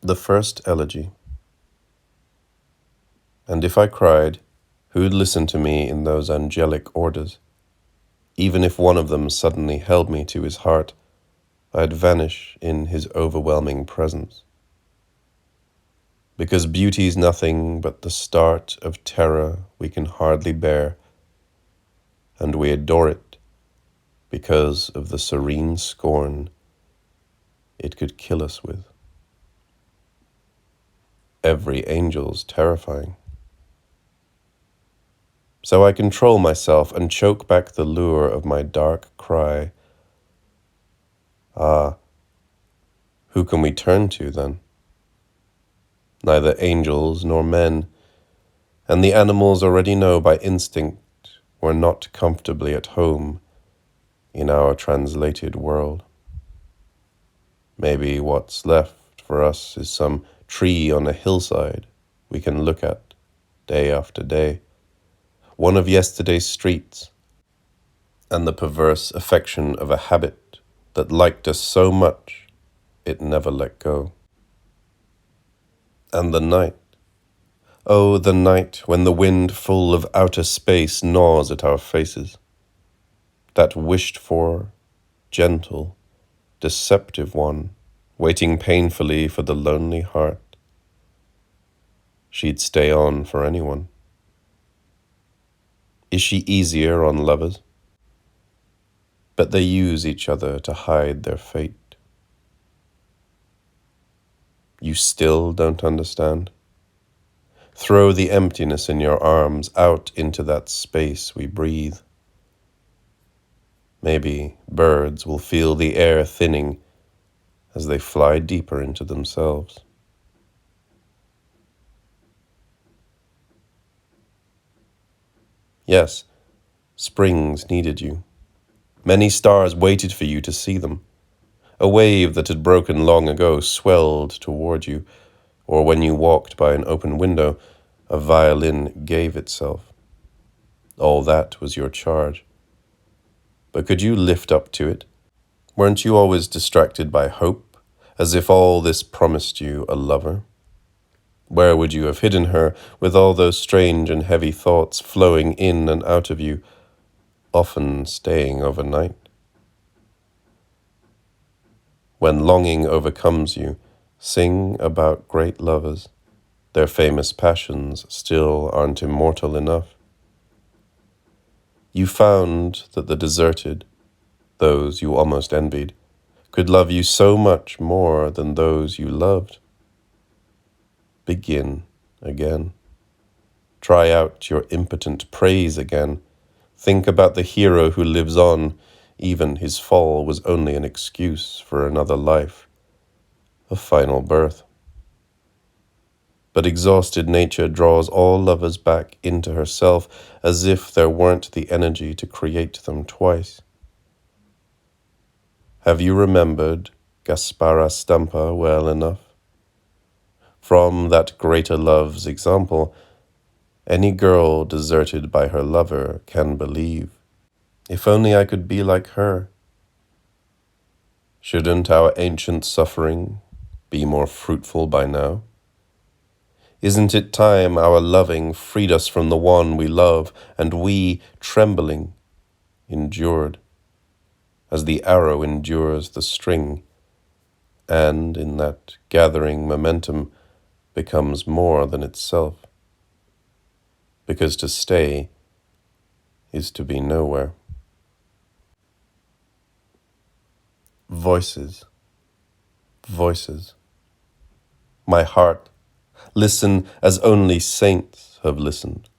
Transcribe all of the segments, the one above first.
The first elegy. And if I cried, who'd listen to me in those angelic orders? Even if one of them suddenly held me to his heart, I'd vanish in his overwhelming presence. Because beauty's nothing but the start of terror we can hardly bear, and we adore it because of the serene scorn it could kill us with. Every angel's terrifying. So I control myself and choke back the lure of my dark cry. Ah, who can we turn to then? Neither angels nor men, and the animals already know by instinct we're not comfortably at home in our translated world. Maybe what's left for us is some tree on a hillside we can look at day after day, one of yesterday's streets, and the perverse affection of a habit that liked us so much it never let go. And the night, oh, the night when the wind full of outer space gnaws at our faces, that wished-for, gentle, deceptive one, waiting painfully for the lonely heart. She'd stay on for anyone. Is she easier on lovers? But they use each other to hide their fate. You still don't understand? Throw the emptiness in your arms out into that space we breathe. Maybe birds will feel the air thinning as they fly deeper into themselves. Yes, springs needed you. Many stars waited for you to see them. A wave that had broken long ago swelled toward you, or when you walked by an open window, a violin gave itself. All that was your charge. But could you lift up to it? Weren't you always distracted by hope, as if all this promised you a lover? Where would you have hidden her with all those strange and heavy thoughts flowing in and out of you, often staying overnight? When longing overcomes you, sing about great lovers. Their famous passions still aren't immortal enough. You found that the deserted, those you almost envied, could love you so much more than those you loved. Begin again. Try out your impotent praise again. Think about the hero who lives on. Even his fall was only an excuse for another life, a final birth. But exhausted nature draws all lovers back into herself as if there weren't the energy to create them twice. Have you remembered Gaspara Stampa well enough? From that greater love's example, any girl deserted by her lover can believe. If only I could be like her. Shouldn't our ancient suffering be more fruitful by now? Isn't it time our loving freed us from the one we love, and we, trembling, endured, as the arrow endures the string, and in that gathering momentum becomes more than itself? Because to stay is to be nowhere. Voices, voices. My heart, listen as only saints have listened,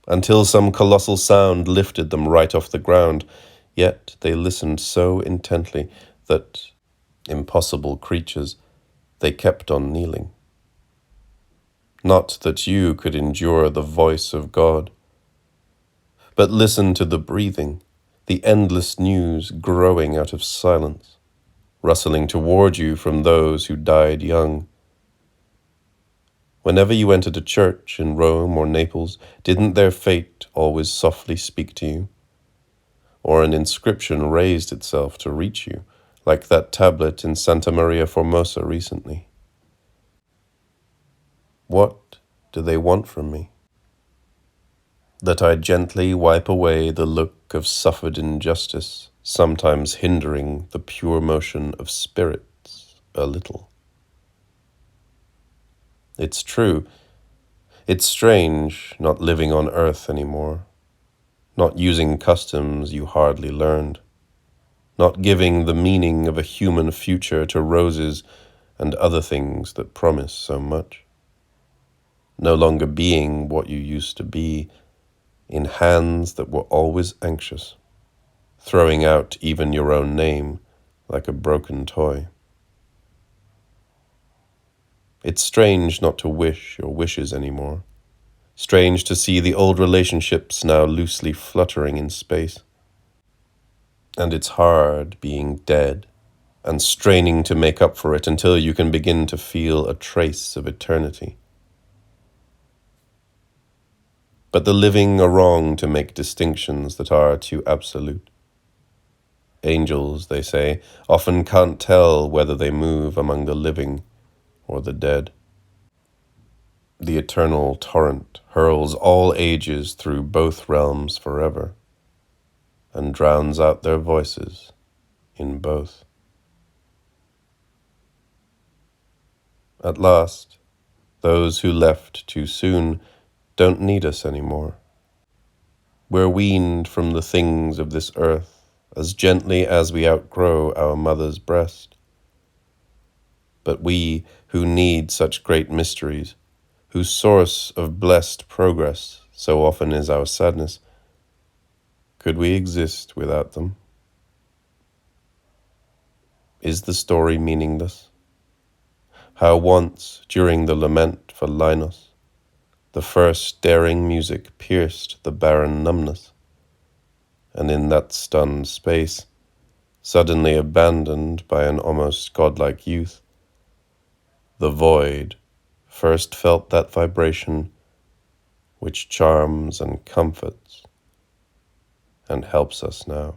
until some colossal sound lifted them right off the ground, yet they listened so intently that, impossible creatures, they kept on kneeling. Not that you could endure the voice of God, but listen to the breathing, the endless news growing out of silence, rustling toward you from those who died young. Whenever you entered a church in Rome or Naples, didn't their fate always softly speak to you? Or an inscription raised itself to reach you, like that tablet in Santa Maria Formosa recently? What do they want from me? That I gently wipe away the look of suffered injustice, sometimes hindering the pure motion of spirits a little. It's true, it's strange not living on earth anymore, not using customs you hardly learned, not giving the meaning of a human future to roses and other things that promise so much, no longer being what you used to be in hands that were always anxious, throwing out even your own name like a broken toy. It's strange not to wish your wishes anymore, strange to see the old relationships now loosely fluttering in space. And it's hard being dead and straining to make up for it until you can begin to feel a trace of eternity. But the living are wrong to make distinctions that are too absolute. Angels, they say, often can't tell whether they move among the living or the dead. The eternal torrent hurls all ages through both realms forever and drowns out their voices in both. At last, those who left too soon don't need us anymore. We're weaned from the things of this earth as gently as we outgrow our mother's breast. But we who need such great mysteries, whose source of blessed progress so often is our sadness, could we exist without them? Is the story meaningless? How once, during the lament for Linos, the first daring music pierced the barren numbness, and in that stunned space, suddenly abandoned by an almost godlike youth, the void first felt that vibration which charms and comforts and helps us now.